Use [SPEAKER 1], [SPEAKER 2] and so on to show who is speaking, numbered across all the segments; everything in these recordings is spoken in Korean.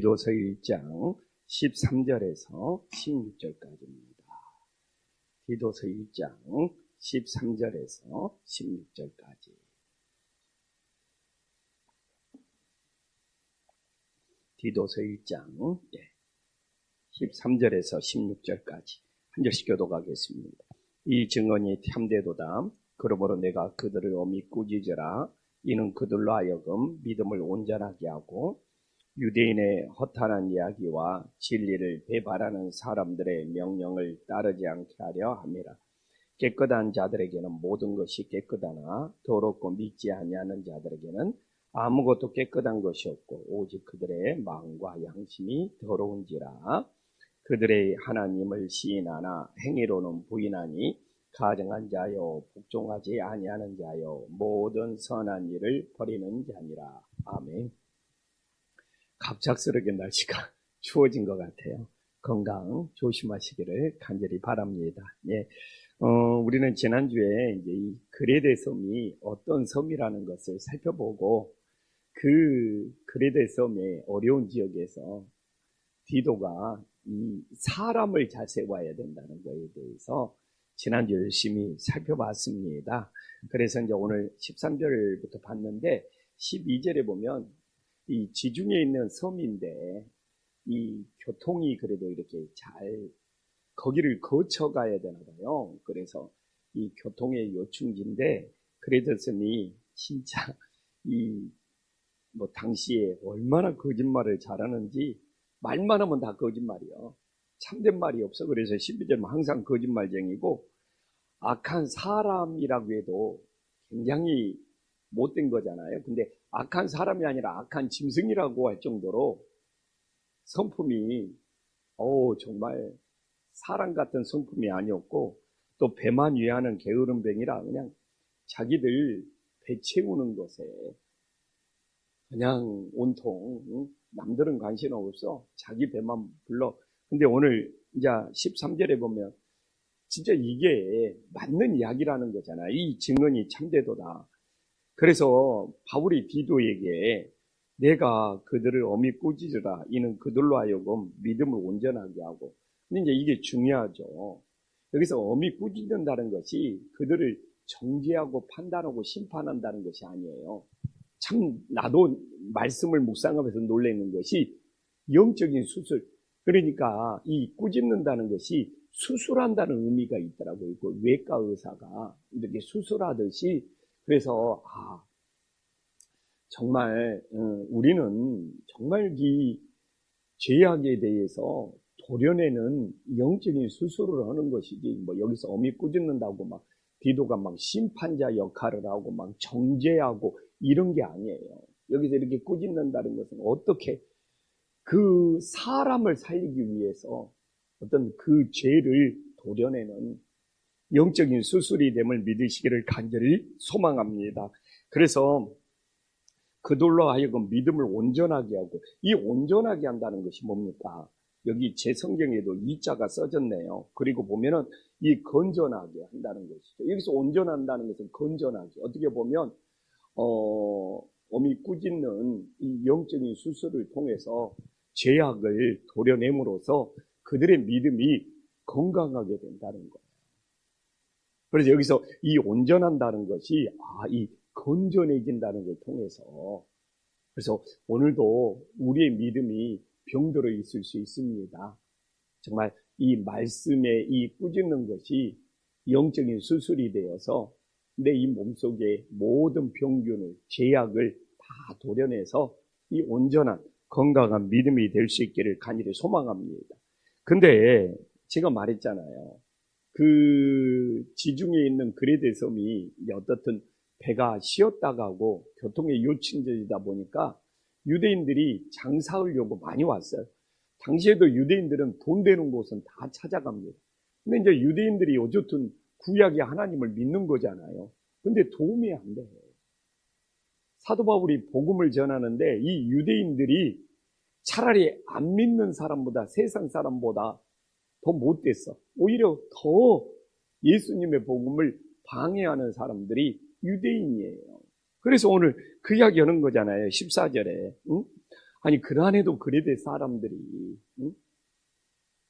[SPEAKER 1] 디도서 1장 13절에서 16절까지입니다. 디도서 1장 13절에서 16절까지. 디도서 1장 13절에서 16절까지 한 절씩 교독하겠습니다. 이 증언이 참되도다. 그러므로 내가 그들을 엄히 꾸짖으라. 이는 그들로 하여금 믿음을 온전하게 하고 유대인의 허탄한 이야기와 진리를 배반하는 사람들의 명령을 따르지 않게 하려 함이라. 깨끗한 자들에게는 모든 것이 깨끗하나 더럽고 믿지 아니하는 자들에게는 아무것도 깨끗한 것이 없고 오직 그들의 마음과 양심이 더러운지라. 그들의 하나님을 시인하나 행위로는 부인하니 가증한 자여 복종하지 아니하는 자여 모든 선한 일을 버리는 자니라. 아멘. 갑작스럽게 날씨가 추워진 것 같아요. 건강 조심하시기를 간절히 바랍니다. 우리는 지난주에 이제 이 그레데 섬이 어떤 섬이라는 것을 살펴보고 그 그레데 섬의 어려운 지역에서 디도가 이 사람을 잘 세워야 된다는 것에 대해서 지난주 열심히 살펴봤습니다. 그래서 이제 오늘 13절부터 봤는데 12절에 보면 이 지중해에 있는 섬인데 이 교통이 그래도 이렇게 잘 거기를 거쳐가야 되나 봐요. 그래서 이 교통의 요충지인데 그레데 섬이 진짜 이 뭐 당시에 얼마나 거짓말을 잘하는지 말만 하면 다 거짓말이요. 참된 말이 없어. 그래서 12절은 항상 거짓말쟁이고 악한 사람이라고 해도 굉장히 못된 거잖아요. 근데 악한 사람이 아니라 악한 짐승이라고 할 정도로 성품이 정말 사람 같은 성품이 아니었고 또 배만 위하는 게으름뱅이라 그냥 자기들 배 채우는 것에 그냥 온통 남들은 관심 없어. 자기 배만 불러. 근데 오늘 이제 13절에 보면 진짜 이게 맞는 이야기라는 거잖아. 이 증언이 참되도다. 그래서 바울이 디도에게 내가 그들을 엄히 꾸짖으라. 이는 그들로 하여금 믿음을 온전하게 하고. 근데 이제 이게 중요하죠. 여기서 엄히 꾸짖는다는 것이 그들을 정죄하고 판단하고 심판한다는 것이 아니에요. 참 나도 말씀을 묵상하면서 놀라는 것이 영적인 수술. 그러니까 이 꾸짖는다는 것이 수술한다는 의미가 있더라고요. 그 외과 의사가 이렇게 수술하듯이. 그래서 정말 우리는 정말 이 죄악에 대해서 도려내는 영적인 수술을 하는 것이지 뭐 여기서 엄히 꾸짖는다고 막 디도가 막 심판자 역할을 하고 막 정죄하고 이런 게 아니에요. 여기서 이렇게 꾸짖는다는 것은 어떻게 그 사람을 살리기 위해서 어떤 그 죄를 도려내는 영적인 수술이 됨을 믿으시기를 간절히 소망합니다. 그래서 그들로 하여금 믿음을 온전하게 하고, 이 온전하게 한다는 것이 뭡니까? 여기 제 성경에도 이자가 써졌네요. 그리고 보면은 이 건전하게 한다는 것이죠. 여기서 온전한다는 것은 건전하게. 어떻게 보면 엄히 꾸짖는 이 영적인 수술을 통해서 죄악을 도려냄으로써 그들의 믿음이 건강하게 된다는 거예요. 그래서 여기서 이 온전한다는 것이 이 건전해진다는 걸 통해서 그래서 오늘도 우리의 믿음이 병들어 있을 수 있습니다. 정말 이 말씀에 이 꾸짖는 것이 영적인 수술이 되어서 내 이 몸속에 모든 병균을 죄악을 다 도려내서 이 온전한 건강한 믿음이 될 수 있기를 간절히 소망합니다. 근데 제가 말했잖아요. 그 지중해에 있는 그레데 섬이 어떻든 배가 쉬었다 가고 교통의 요충지이다 보니까 유대인들이 장사하려고 많이 왔어요. 당시에도 유대인들은 돈 되는 곳은 다 찾아갑니다. 근데 이제 유대인들이 어쨌든 구약의 하나님을 믿는 거잖아요. 근데 도움이 안 돼요. 사도 바울이 복음을 전하는데 이 유대인들이 차라리 안 믿는 사람보다 세상 사람보다 더 못됐어. 오히려 더 예수님의 복음을 방해하는 사람들이 유대인이에요. 그래서 오늘 그 이야기 하는 거잖아요. 14절에 아니, 그 안에도 그래대 사람들이, 응?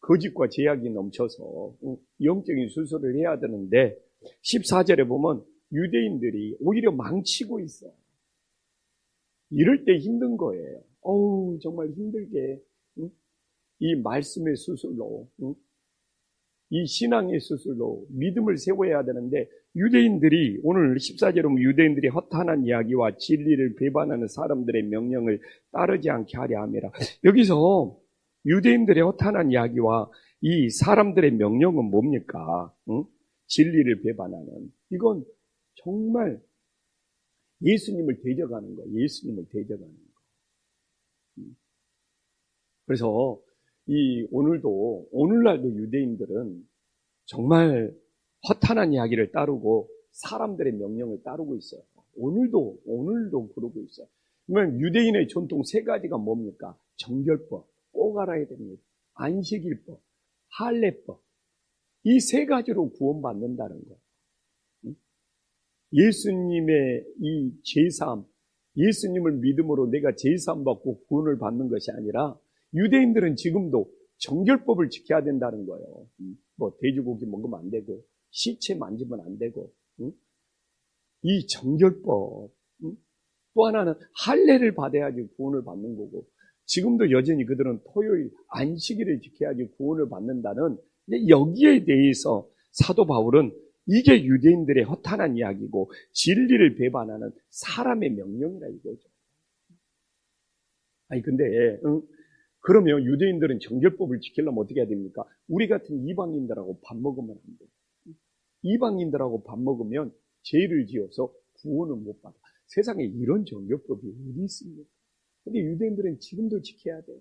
[SPEAKER 1] 거짓과 제약이 넘쳐서 영적인 수술을 해야 되는데 14절에 보면 유대인들이 오히려 망치고 있어. 이럴 때 힘든 거예요. 어우, 정말 힘들게 이 말씀의 수술로, 이 신앙의 수술로 믿음을 세워야 되는데 유대인들이, 오늘 14절에 보면 유대인들이 허탄한 이야기와 진리를 배반하는 사람들의 명령을 따르지 않게 하려 함이라. 여기서 유대인들의 허탄한 이야기와 이 사람들의 명령은 뭡니까? 진리를 배반하는. 이건 정말 예수님을 대적하는 거예요. 예수님을 대적하는 거. 그래서 오늘날도 유대인들은 정말 허탄한 이야기를 따르고 사람들의 명령을 따르고 있어요. 오늘도 그러고 있어요. 그러면 유대인의 전통 세 가지가 뭡니까? 정결법, 꼭 알아야 됩니다. 안식일법, 할례법. 이 세 가지로 구원받는다는 거예요. 예수님의 이 제사함, 예수님을 믿음으로 내가 제사함 받고 구원을 받는 것이 아니라 유대인들은 지금도 정결법을 지켜야 된다는 거예요. 뭐 돼지고기 먹으면 안 되고 시체 만지면 안 되고 이 정결법. 또 하나는 할례를 받아야지 구원을 받는 거고, 지금도 여전히 그들은 토요일 안식일을 지켜야지 구원을 받는다는, 여기에 대해서 사도 바울은 이게 유대인들의 허탄한 이야기고 진리를 배반하는 사람의 명령이라 이거죠. 아니 근데 그러면 유대인들은 정결법을 지키려면 어떻게 해야 됩니까? 우리 같은 이방인들하고 밥 먹으면 안 돼요. 이방인들하고 밥 먹으면 죄를 지어서 구원을 못 받아. 세상에 이런 정결법이 어디 있습니까? 근데 유대인들은 지금도 지켜야 돼요.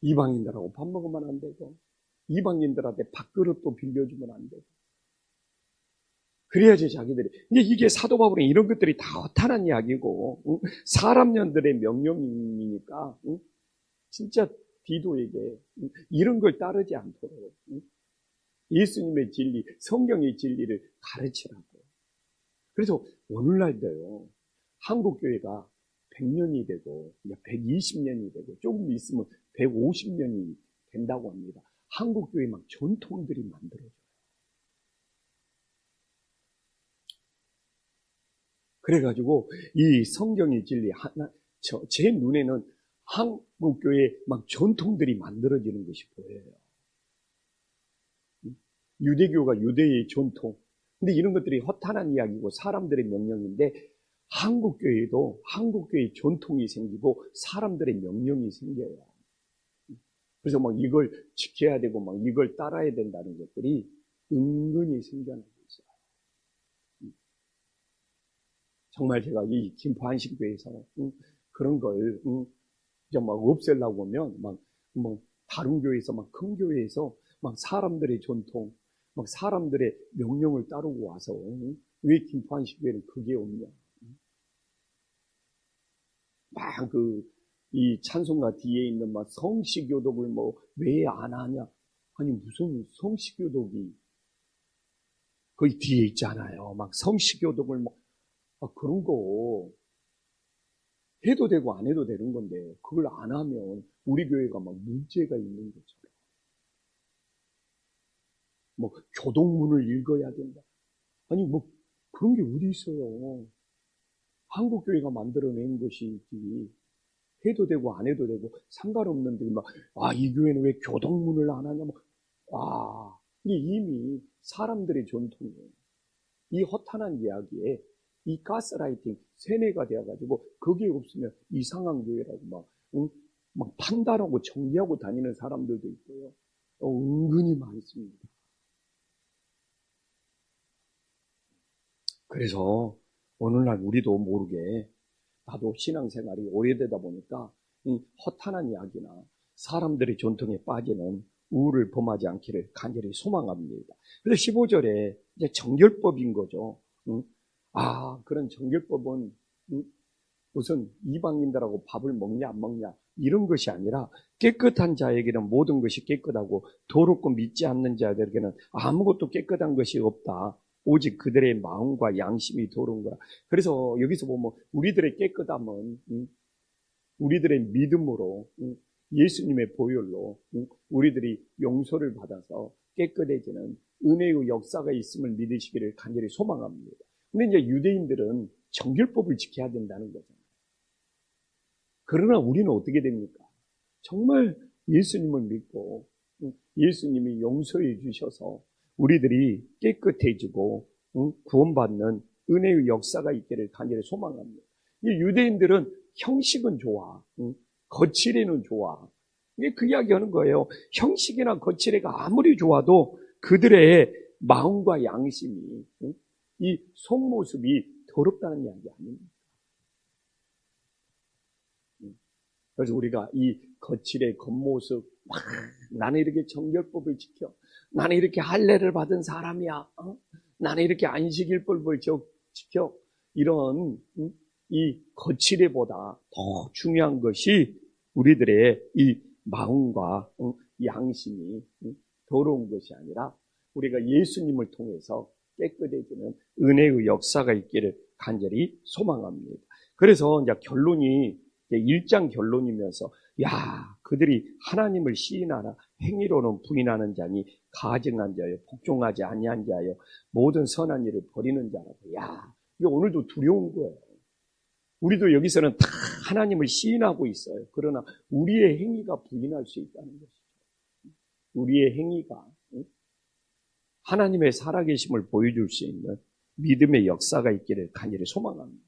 [SPEAKER 1] 이방인들하고 밥 먹으면 안 되고, 이방인들한테 밥그릇도 빌려주면 안 되고. 그래야지 자기들이. 근데 이게 사도 바울은 이런 것들이 다 허탄한 이야기고, 사람년들의 명령이니까, 진짜 디도에게 이런 걸 따르지 않도록 예수님의 진리, 성경의 진리를 가르치라고. 그래서 오늘날도요, 한국교회가 100년이 되고 120년이 되고 조금 있으면 150년이 된다고 합니다. 한국교회 막 전통들이 만들어져요. 그래가지고 이 성경의 진리, 제 눈에는 한국교회 막 전통들이 만들어지는 것이 보여요. 유대교가 유대의 전통. 근데 이런 것들이 허탄한 이야기고 사람들의 명령인데, 한국교회도 한국교회의 전통이 생기고 사람들의 명령이 생겨요. 그래서 막 이걸 지켜야 되고 막 이걸 따라야 된다는 것들이 은근히 생겨나고 있어요. 정말 제가 이 김포 한식교회에서 그런 걸 이제 막 없애려고 하면 막 뭐 다른 교회에서 막 큰 교회에서 막 사람들의 전통, 막 사람들의 명령을 따르고 와서 왜 김포 한식교회는 그게 없냐? 막 이 찬송가 뒤에 있는 막 성시교독을 뭐 왜 안 하냐? 아니 무슨 성시교독이 거기 뒤에 있잖아요. 막 성시교독을 뭐 그런 거 해도 되고 안 해도 되는 건데 그걸 안 하면 우리 교회가 막 문제가 있는 것처럼. 뭐 교독문을 읽어야 된다. 아니 뭐 그런 게 어디 있어요? 한국 교회가 만들어낸 것이지. 해도 되고 안 해도 되고 상관없는데 막 이 교회는 왜 교독문을 안 하냐? 이게 이미 사람들의 전통이에요. 이 허탄한 이야기에 이 가스라이팅 세뇌가 되어가지고 그게 없으면 이상한 교회라고 막 판단하고 정리하고 다니는 사람들도 있고요. 은근히 많습니다. 그래서 오늘날 우리도 모르게 나도 신앙생활이 오래되다 보니까 이 허탄한 이야기나 사람들의 전통에 빠지는 우울을 범하지 않기를 간절히 소망합니다. 그래서 15절에 이제 정결법인 거죠. 그런 정결법은 무슨 이방인들하고 밥을 먹냐 안 먹냐 이런 것이 아니라 깨끗한 자에게는 모든 것이 깨끗하고 더럽고 믿지 않는 자들에게는 아무것도 깨끗한 것이 없다. 오직 그들의 마음과 양심이 더러운 거라. 그래서 여기서 보면 우리들의 깨끗함은 우리들의 믿음으로 예수님의 보혈로 우리들이 용서를 받아서 깨끗해지는 은혜의 역사가 있음을 믿으시기를 간절히 소망합니다. 근데 이제 유대인들은 정결법을 지켜야 된다는 거잖아요. 그러나 우리는 어떻게 됩니까? 정말 예수님을 믿고 예수님이 용서해 주셔서 우리들이 깨끗해지고 구원받는 은혜의 역사가 있기를 간절히 소망합니다. 유대인들은 형식은 좋아, 거칠이는 좋아. 이게 그 이야기하는 거예요. 형식이나 거칠이가 아무리 좋아도 그들의 마음과 양심이, 이 속모습이 더럽다는 이야기 아닙니까? 그래서 우리가 이 거칠의 겉모습, 나는 이렇게 정결법을 지켜, 나는 이렇게 할례를 받은 사람이야, 나는 이렇게 안식일법을 지켜, 이런 이 거칠애보다 더 중요한 것이 우리들의 이 마음과 양심이 더러운 것이 아니라 우리가 예수님을 통해서 깨끗해지는 은혜의 역사가 있기를 간절히 소망합니다. 그래서 이제 결론이 1장 결론이면서 그들이 하나님을 시인하나 행위로는 부인하는 자니 가증한 자여 복종하지 아니한 자여 모든 선한 일을 버리는 자라고. 이거 오늘도 두려운 거예요. 우리도 여기서는 다 하나님을 시인하고 있어요. 그러나 우리의 행위가 부인할 수 있다는 것이죠. 우리의 행위가 하나님의 살아계심을 보여줄 수 있는 믿음의 역사가 있기를 간절히 소망합니다.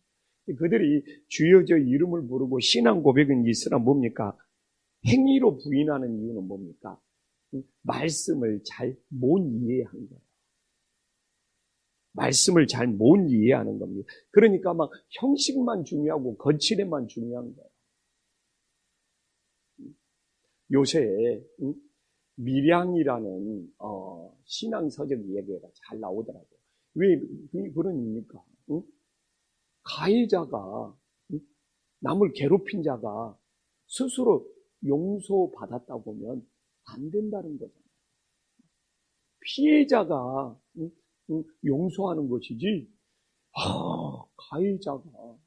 [SPEAKER 1] 그들이 주여 저 이름을 부르고 신앙 고백은 있으나 뭡니까? 행위로 부인하는 이유는 뭡니까? 말씀을 잘 못 이해한 거예요. 말씀을 잘 못 이해하는 겁니다. 그러니까 막 형식만 중요하고 거칠에만 중요한 거예요. 요새 밀양이라는 신앙서적 이야기가 잘 나오더라고요. 왜 그런 입니까? 가해자가, 남을 괴롭힌 자가 스스로 용서받았다고 하면 안 된다는 거잖아요. 피해자가 용서하는 것이지, 가해자가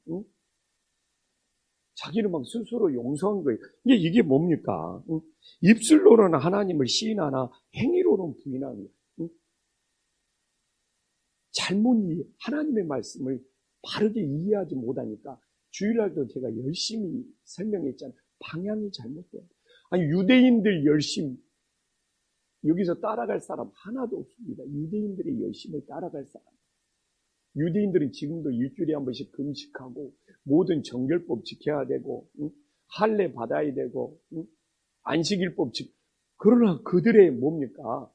[SPEAKER 1] 자기는 막 스스로 용서한 거예요. 이게 뭡니까? 입술로는 하나님을 시인하나 행위로는 부인하는 거예요. 잘못 하나님의 말씀을 바르게 이해하지 못하니까 주일날도 제가 열심히 설명했잖아요. 방향이 잘못돼요. 아니 유대인들 열심 여기서 따라갈 사람 하나도 없습니다. 유대인들의 열심을 따라갈 사람. 유대인들은 지금도 일주일에 한 번씩 금식하고 모든 정결법 지켜야 되고 할례 받아야 되고 안식일법 그러나 그들의 뭡니까?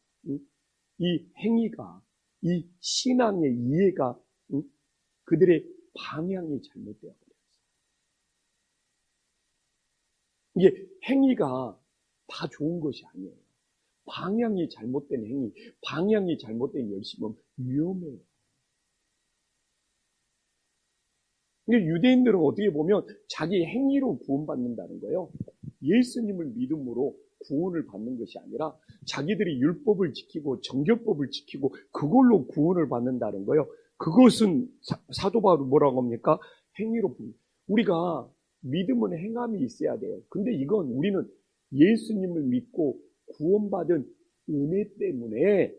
[SPEAKER 1] 이 행위가 이 신앙의 이해가 그들의 방향이 잘못되어 버렸어요. 이게 행위가 다 좋은 것이 아니에요. 방향이 잘못된 행위, 방향이 잘못된 열심은 위험해요. 근데 유대인들은 어떻게 보면 자기 행위로 구원받는다는 거예요. 예수님을 믿음으로 구원을 받는 것이 아니라 자기들이 율법을 지키고 정결법을 지키고 그걸로 구원을 받는다는 거예요. 그것은 사도 바울은 뭐라고 합니까? 행위로 우리가 믿음은 행함이 있어야 돼요. 근데 이건 우리는 예수님을 믿고 구원받은 은혜 때문에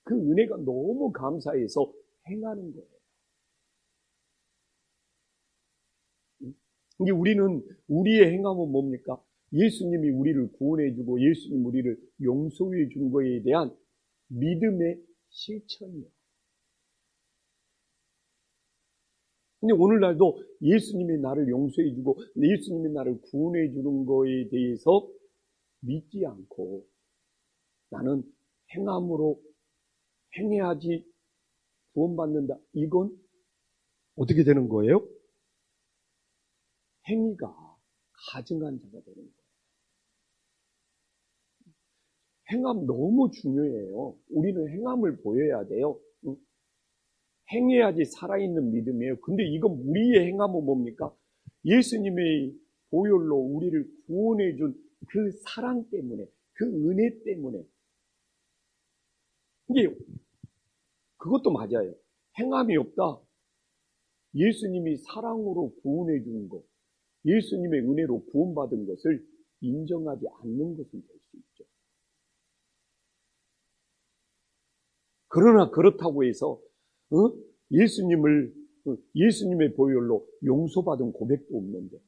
[SPEAKER 1] 그 은혜가 너무 감사해서 행하는 거예요. 이게 우리는 우리의 행함은 뭡니까? 예수님이 우리를 구원해주고 예수님 우리를 용서해 준 거에 대한 믿음의 실천이에요. 근데 오늘날도 예수님이 나를 용서해주고 예수님이 나를 구원해주는 거에 대해서 믿지 않고 나는 행함으로 행해야지 구원받는다. 이건 어떻게 되는 거예요? 행위가 가증한 자가 되는 거예요. 행함 너무 중요해요. 우리는 행함을 보여야 돼요. 행해야지 살아있는 믿음이에요. 근데 이건 우리의 행함은 뭡니까? 예수님의 보혈로 우리를 구원해 준 그 사랑 때문에, 그 은혜 때문에. 이게 그것도 맞아요. 행함이 없다. 예수님이 사랑으로 구원해 준 것, 예수님의 은혜로 구원받은 것을 인정하지 않는 것은 될 수 있죠. 그러나 그렇다고 해서 예수님의 보혈로 용서받은 고백도 없는데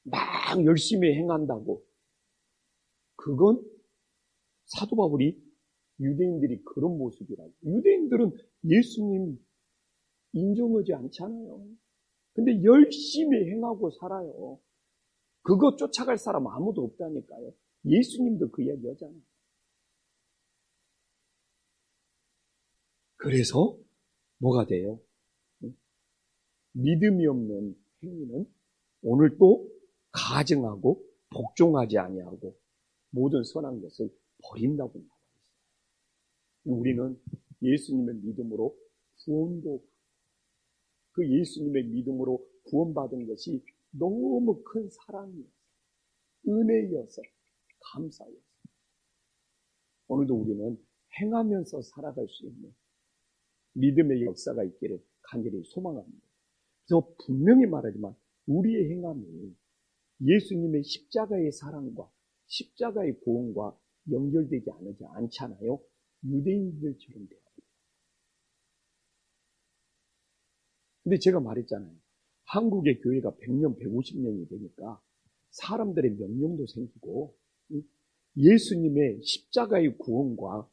[SPEAKER 1] 막 열심히 행한다고, 그건 사도 바울이 유대인들이 그런 모습이라고. 유대인들은 예수님 인정하지 않잖아요. 근데 열심히 행하고 살아요. 그거 쫓아갈 사람 아무도 없다니까요. 예수님도 그 이야기 하잖아요. 그래서 뭐가 돼요? 믿음이 없는 행위는 오늘 또 가증하고 복종하지 아니하고 모든 선한 것을 버린다고 나와 있어요. 우리는 예수님의 믿음으로 구원도, 그 예수님의 믿음으로 구원받은 것이 너무 큰 사랑이어서, 은혜여서, 감사여서 오늘도 우리는 행하면서 살아갈 수 있는 믿음의 역사가 있기를 간절히 소망합니다. 그래서 분명히 말하지만 우리의 행함이 예수님의 십자가의 사랑과 십자가의 구원과 연결되지 않잖아요. 유대인들처럼 돼요. 근데 제가 말했잖아요. 한국의 교회가 100년, 150년이 되니까 사람들의 명령도 생기고 예수님의 십자가의 구원과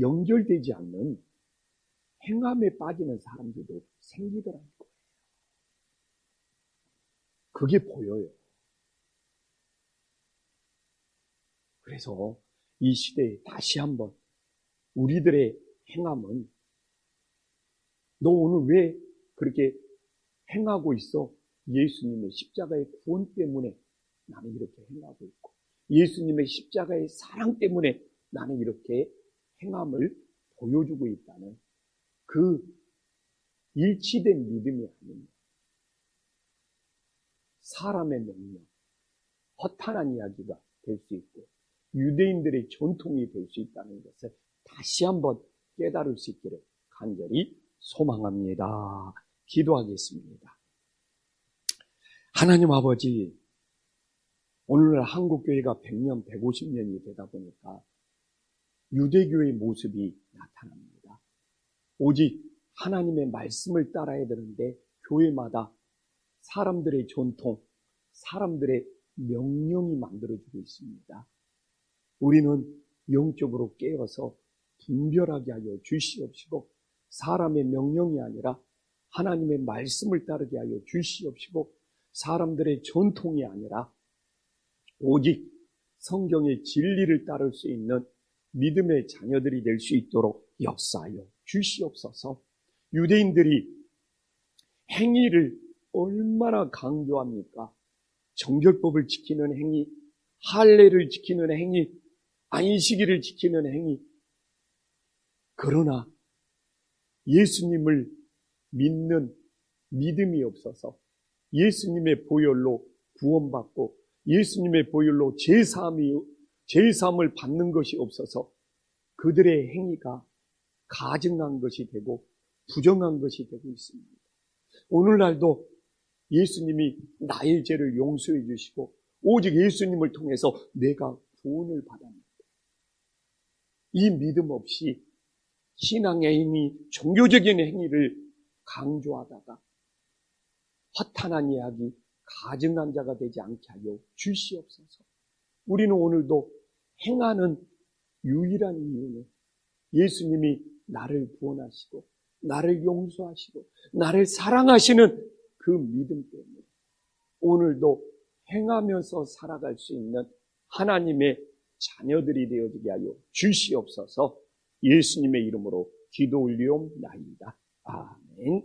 [SPEAKER 1] 연결되지 않는 행함에 빠지는 사람들도 생기더라는 거예요. 그게 보여요. 그래서 이 시대에 다시 한번 우리들의 행함은, 너 오늘 왜 그렇게 행하고 있어? 예수님의 십자가의 구원 때문에 나는 이렇게 행하고 있고, 예수님의 십자가의 사랑 때문에 나는 이렇게 행함을 보여주고 있다는 그 일치된 믿음이 아닙니다. 사람의 명령, 허탄한 이야기가 될 수 있고 유대인들의 전통이 될 수 있다는 것을 다시 한번 깨달을 수 있기를 간절히 소망합니다. 기도하겠습니다. 하나님 아버지, 오늘날 한국교회가 100년, 150년이 되다 보니까 유대교의 모습이 나타납니다. 오직 하나님의 말씀을 따라야 되는데 교회마다 사람들의 전통, 사람들의 명령이 만들어지고 있습니다. 우리는 영적으로 깨어서 분별하게 하여 주시옵시고, 사람의 명령이 아니라 하나님의 말씀을 따르게 하여 주시옵시고, 사람들의 전통이 아니라 오직 성경의 진리를 따를 수 있는 믿음의 자녀들이 될 수 있도록 역사하여 주시옵소서. 유대인들이 행위를 얼마나 강조합니까? 정결법을 지키는 행위, 할례를 지키는 행위, 안식일을 지키는 행위. 그러나 예수님을 믿는 믿음이 없어서 예수님의 보혈로 구원받고 예수님의 보혈로 제사함을 받는 것이 없어서 그들의 행위가 가증한 것이 되고 부정한 것이 되고 있습니다. 오늘날도 예수님이 나의 죄를 용서해 주시고 오직 예수님을 통해서 내가 구원을 받았는데, 이 믿음 없이 신앙의 행위, 종교적인 행위를 강조하다가 허탄한 이야기, 가증한 자가 되지 않게 하여 주시옵소서. 우리는 오늘도 행하는 유일한 이유는 예수님이 나를 구원하시고 나를 용서하시고 나를 사랑하시는 그 믿음 때문에 오늘도 행하면서 살아갈 수 있는 하나님의 자녀들이 되어지게 하여 주시옵소서. 예수님의 이름으로 기도 올리옵나이다. 아멘.